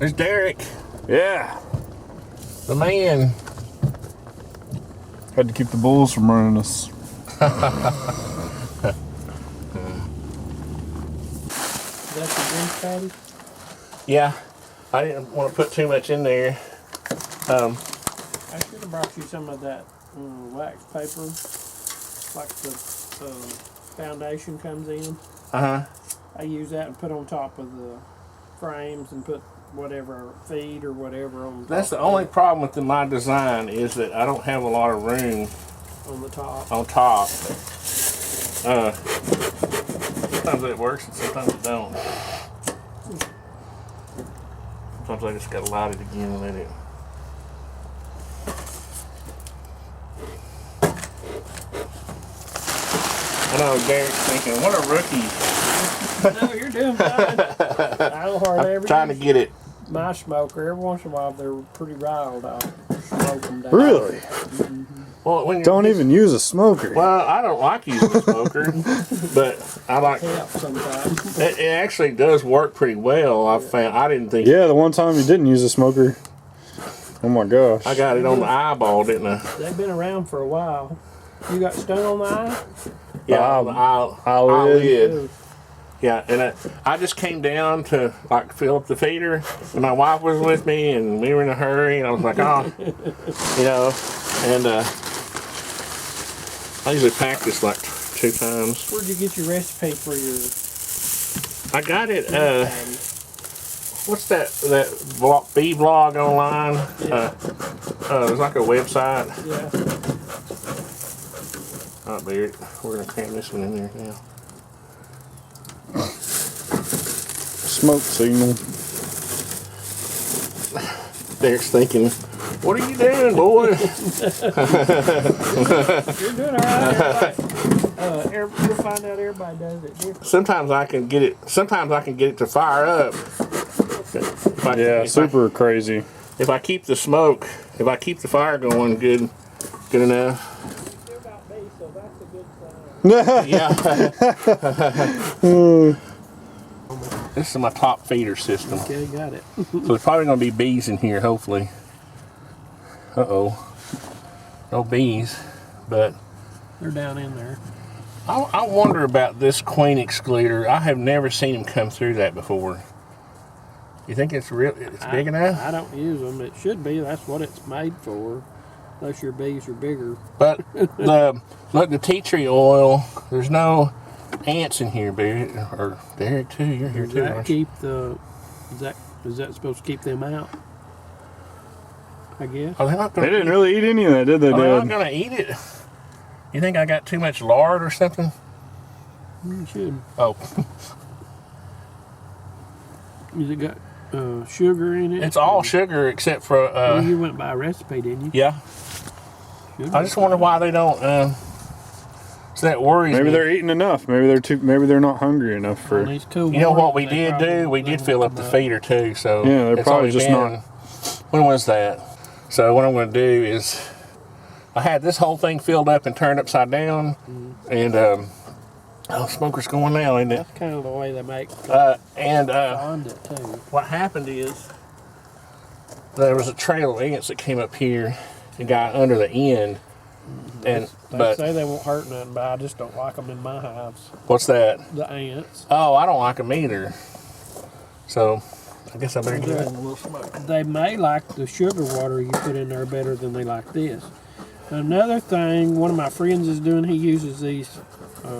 There's Derick. Yeah. The man. Had to keep the bulls from running us. That's the grease patty? Yeah. I didn't want to put too much in there. I should have brought you some of that wax paper, like the foundation comes in. Uh-huh. I use that and put on top of the frames and put whatever feed or whatever on top. That's the only problem with my design is that I don't have a lot of room on the top. On top. Sometimes it works and sometimes it don't. Sometimes I just gotta light it again and let it. I know Derek's thinking, what a rookie. No, you're doing fine. I don't hardly ever trying to get it. My smoker, every once in a while, if they're pretty riled, I'll smoke them down. Really? Mm-hmm. Well, when don't even use a smoker. Well, I don't like using a smoker, but I like. Help sometimes. It actually does work pretty well. I found. I didn't think. Yeah, the one time you didn't use a smoker. Oh my gosh. I got it on the eyeball, didn't I? They've been around for a while. You got stung on the eye? Yeah, on the eyelid. Yeah, and I just came down to like fill up the feeder, and my wife was with me, and we were in a hurry, and I was like, oh, you know, and I usually pack this like 2 times. Where'd you get your recipe for your? I got it. What's that bee blog online? Yeah. It's like a website. Yeah. Oh, we're gonna cram this one in there now. Smoke signal. Derek's thinking, what are you doing, boy? You're doing all right. You'll find out everybody does it different. Sometimes I can get it to fire up. Super crazy. If I keep the smoke, if I keep the fire going good enough. Still got bees, so that's a good sign. Yeah. This is my top feeder system. Okay, got it. So there's probably going to be bees in here, hopefully. Uh-oh. No bees, but... They're down in there. I wonder about this queen excluder. I have never seen him come through that before. You think it's big enough? I don't use them. It should be. That's what it's made for. Unless your bees are bigger. But look, the tea tree oil, there's no ants in here, Barry, or Derick too. You're here too. Is that supposed to keep them out? I guess. Are they not gonna They didn't really eat any of that, did they, Dad? They're not gonna eat it. You think I got too much lard or something? You should. Oh. Has it got sugar in it? It's all sugar except for. Well, you went by a recipe, didn't you? Yeah. I just wonder why they don't. So that worries me. Maybe they're eating enough. Maybe they're not hungry enough for. Cool. You know what we did do? We did fill up the feeder too. So yeah, they're probably just not. When was that? So what I'm going to do is, I had this whole thing filled up and turned upside down, and smoker's going now, isn't it? That's kind of the way they make. Bond it too. What happened is there was a trail of ants that came up here and got under the end. They say they won't hurt nothing, but I just don't like them in my hives. What's that? The ants. Oh, I don't like them either. So I guess I better give it a little smoke. They may like the sugar water you put in there better than they like this. Another thing, one of my friends is doing, he uses these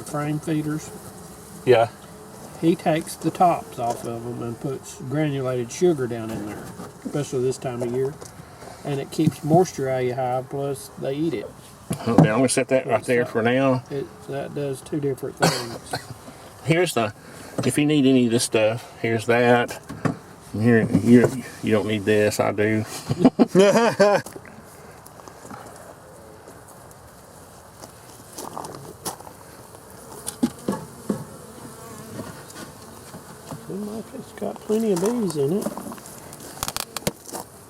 frame feeders. Yeah. He takes the tops off of them and puts granulated sugar down in there, especially this time of year. And it keeps moisture out of your hive, plus they eat it. Okay, I'm going to set that right there for now. That does 2 different things. Here's if you need any of this stuff, here's that. And here, you don't need this, I do. It's got plenty of bees in it.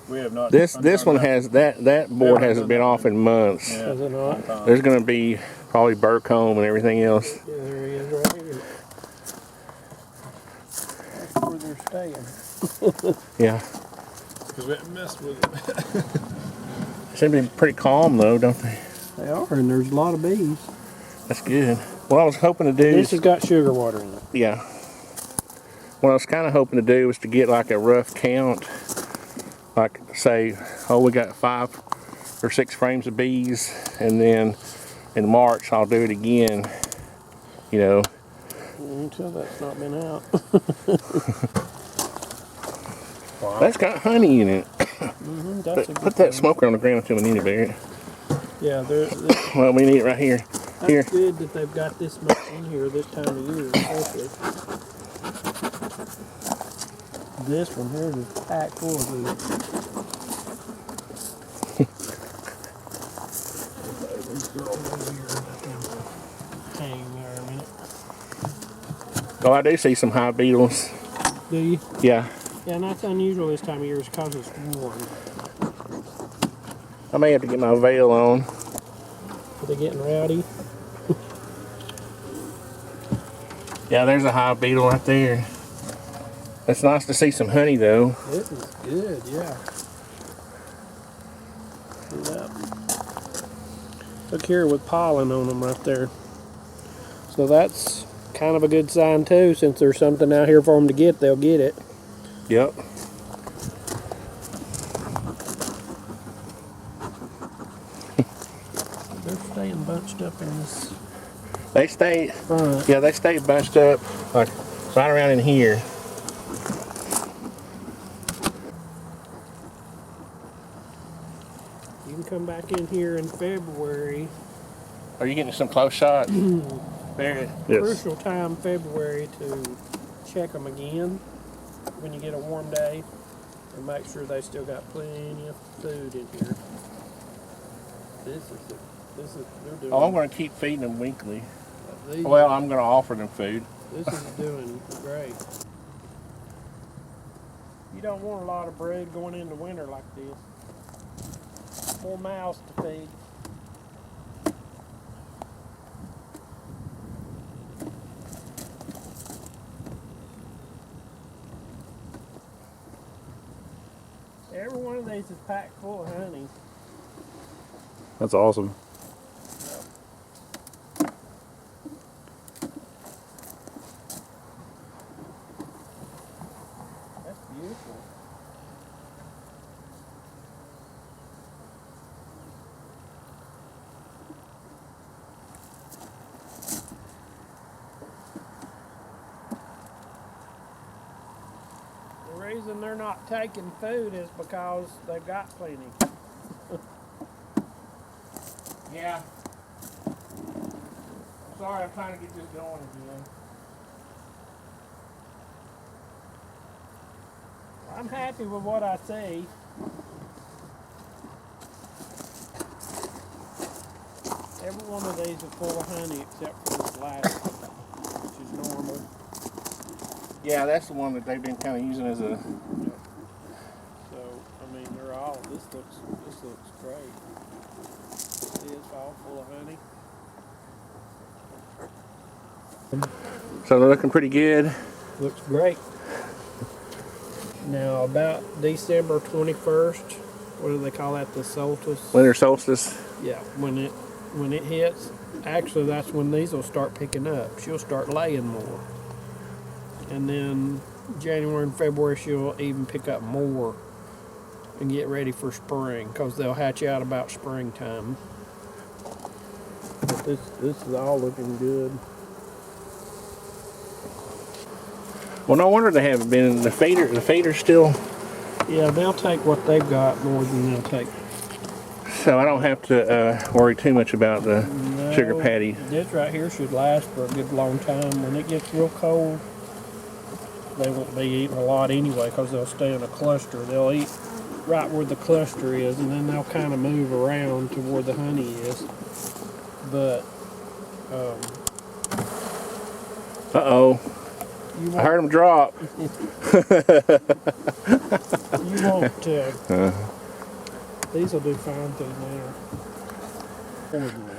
We have not. This one has that board hasn't been off in months. Yeah. Has it not? There's going to be probably burr comb and everything else. Yeah, there he is right here. That's where they're staying. Yeah. because we haven't messed with it. They seem to be pretty calm though, don't they? They are, and there's a lot of bees. That's good. What I was hoping to do This has got sugar water in it. yeah. What I was kind of hoping to do was to get like a rough count. Like say, oh, we got 5 or 6 frames of bees, and then in March I'll do it again, you know. Until that's not been out. Wow. That's got honey in it. That's a good Put that thing. smoker on the ground until we need it, Barrett. Yeah, Well, we need it right here. that's Here. good that they've got this much in here this time of year, especially. This one here is packed full of these. Hang there a minute. Oh, I do see some hive beetles. Do you? Yeah. Yeah, and that's unusual this time of year because it's warm. I may have to get my veil on. Are they getting rowdy? Yeah, there's a hive beetle right there. It's nice to see some honey though. This is good, yeah. Yep. Look here with pollen on them right there. So that's kind of a good sign too. Since there's something out here for them to get, they'll get it. Yep. They're staying bunched up in this They stay, front. yeah, they stay bunched up like right around in here. You can come back in here in February. Are you getting some close shots? Barrett? Yes. Crucial time February to check them again when you get a warm day and make sure they still got plenty of food in here. This is they're doing. Oh, I'm going to keep feeding them weekly. these- Well, I'm going to offer them food. This is doing great. You don't want a lot of brood going into winter like this. More mouths to feed. Every one of these is packed full of honey. That's awesome. That's beautiful. The reason they're not taking food is because they've got plenty. Yeah. Sorry, I'm trying to get this going again. I'm happy with what I see. Every one of these is full of honey except for this last one, which is normal. Yeah, that's the one that they've been kind of using as a. So, I mean, they're all, this looks great. See, it's all full of honey. So they're looking pretty good. Looks great. Now, about December 21st, what do they call that, the solstice? Winter solstice. Yeah, when it hits, actually that's when these will start picking up. She'll start laying more. And then January and February she'll even pick up more and get ready for spring because they'll hatch out about springtime. But this is all looking good. Well, no wonder they haven't been. The feeder's still. Yeah, they'll take what they've got more than they'll take. So I don't have to worry too much about the sugar patty. This right here should last for a good long time. When it gets real cold, they won't be eating a lot anyway because they'll stay in a cluster. They'll eat right where the cluster is, and then they'll kind of move around to where the honey is. But Uh-oh. you I won't, heard them drop. these will do fine through the winter. accordingly.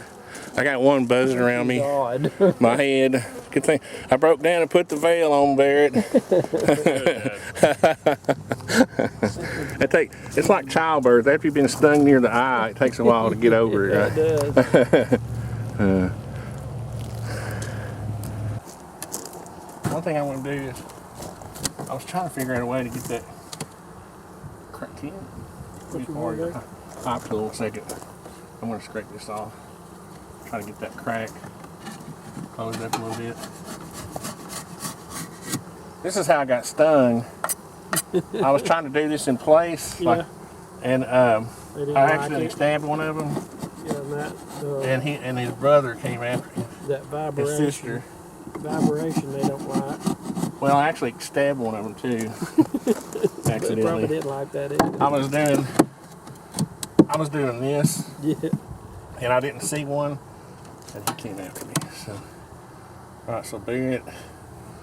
I got one buzzing around me. God. My head. Good thing I broke down and put the veil on, Barrett. It's like childbirth. After you've been stung near the eye, it takes a while to get over it. Right? It does. One thing I want to do is, I was trying to figure out a way to get that crack in. What you want to do? Pipe tool, second. I'm going to scrape this off. Try to get that crack closed up a little bit. This is how I got stung. I was trying to do this in place, Yeah. and I accidentally stabbed one of them, Yeah, and and his brother came after him. that His vibration. sister. Vibration they don't like. Well, I actually stabbed one of them too. They probably Accidentally. didn't like that either. I was doing this, Yeah. and I didn't see one, and he came after me. So, all right, so Barrett,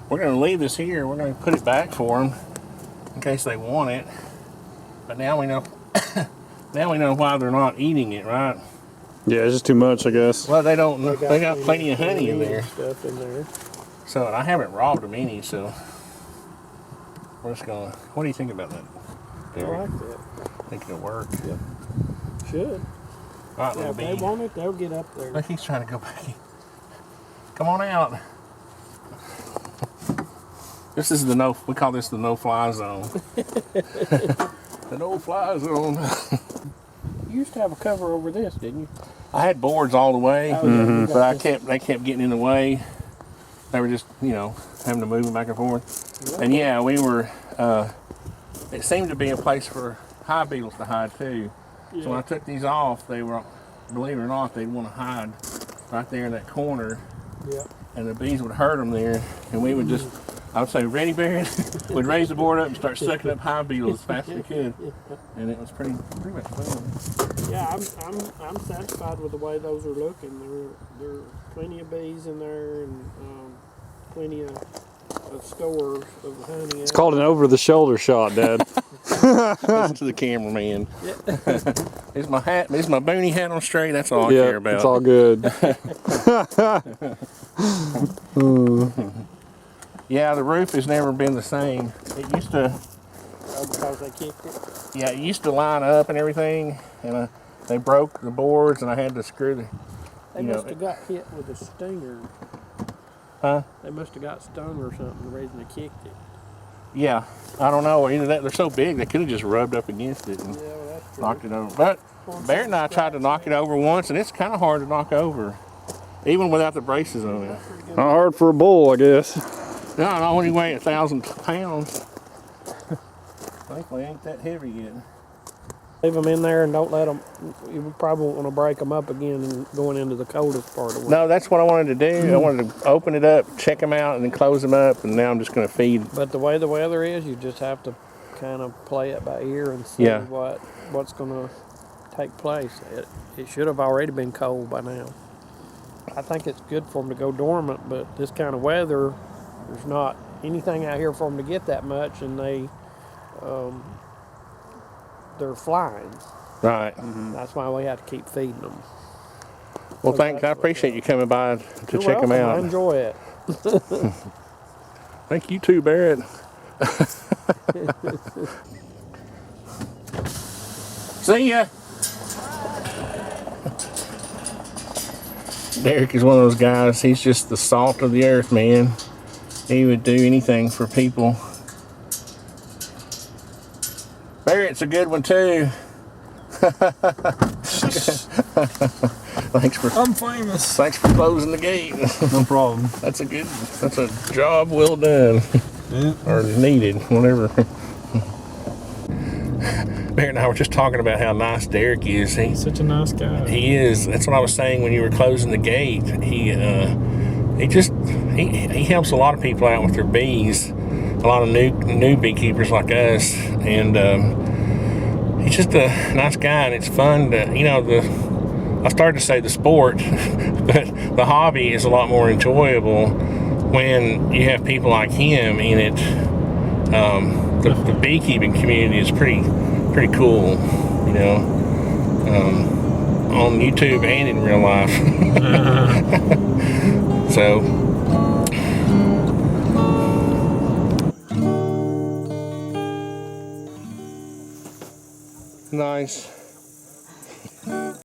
we're going to leave this here. We're going to put it back for them in case they want it. But now we know. Now we know why they're not eating it, right? Yeah, it's just too much, I guess. Well, they don't. They got plenty of honey in there. Stuff in there. So, and I haven't robbed them any. So, we're just gonna. What do you think about that? I like that. I think it'll work. Yep. Should. All right, Yeah, little if they bee. want it, they'll get up there. Look, he's trying to go back in. Come on out. This is the no. We call this the no-fly zone. The no-fly zone. You used to have a cover over this, didn't you? I had boards all the way, Oh, yeah, you got but this. they kept getting in the way. They were just, having to move them back and forth. Yeah. And yeah, we were. It seemed to be a place for hive beetles to hide too. So when I took these off, they were, believe it or not, they'd want to hide right there in that corner, Yeah. and the bees would hurt them there, and we would just. I would say, ready, Barrett? We'd raise the board up and start sucking up hive beetles as fast as we could, and it was pretty much fun. Yeah, I'm satisfied with the way those are looking. There are plenty of bees in there and plenty of stores of honey. It's called an over-the-shoulder shot, Dad. Listen to the cameraman. Is my hat? Is my boonie hat on straight? That's all I care about. It's all good. Yeah, the roof has never been the same. It used to. Oh, because they kicked it. Yeah, it used to line up and everything, and they broke the boards, and I had to screw the. They must have got hit with a stinger. Huh? They must have got stung or something. The reason they kicked it. Yeah, I don't know. Either that, they're so big they could have just rubbed up against it and Yeah, well, that's true. knocked it over. But Barrett and I tried to knock it over once, and it's kind of hard to knock over, even without the braces on it. Not hard for a bull, I guess. No, I only weigh 1,000 pounds. Thankfully, ain't that heavy yet. Leave them in there and don't let them. You probably won't want to break them up again and going into the coldest part of the winter. No, that's what I wanted to do. I wanted to open it up, check them out, and then close them up. And now I'm just going to feed. But the way the weather is, you just have to kind of play it by ear and see Yeah. what's going to take place. It should have already been cold by now. I think it's good for them to go dormant, but this kind of weather, there's not anything out here for them to get that much, and they're flying. Right. That's why we have to keep feeding them. Well, thanks. I appreciate you coming by to You're check them welcome. out. I enjoy it. Thank you too, Barrett. See ya. Derick is one of those guys. He's just the salt of the earth, man. He would do anything for people. Barrett's a good one too. I'm famous. Thanks for closing the gate. No problem. That's a job well done. Yeah. Or needed, whatever. Barrett and I were just talking about how nice Derick is. He's such a nice guy. He is. That's what I was saying when you were closing the gate. He helps a lot of people out with their bees. A lot of new beekeepers like us, and he's just a nice guy. And it's fun to, I started to say the sport, but the hobby is a lot more enjoyable when you have people like him in it. The beekeeping community is pretty cool, on YouTube and in real life. So nice.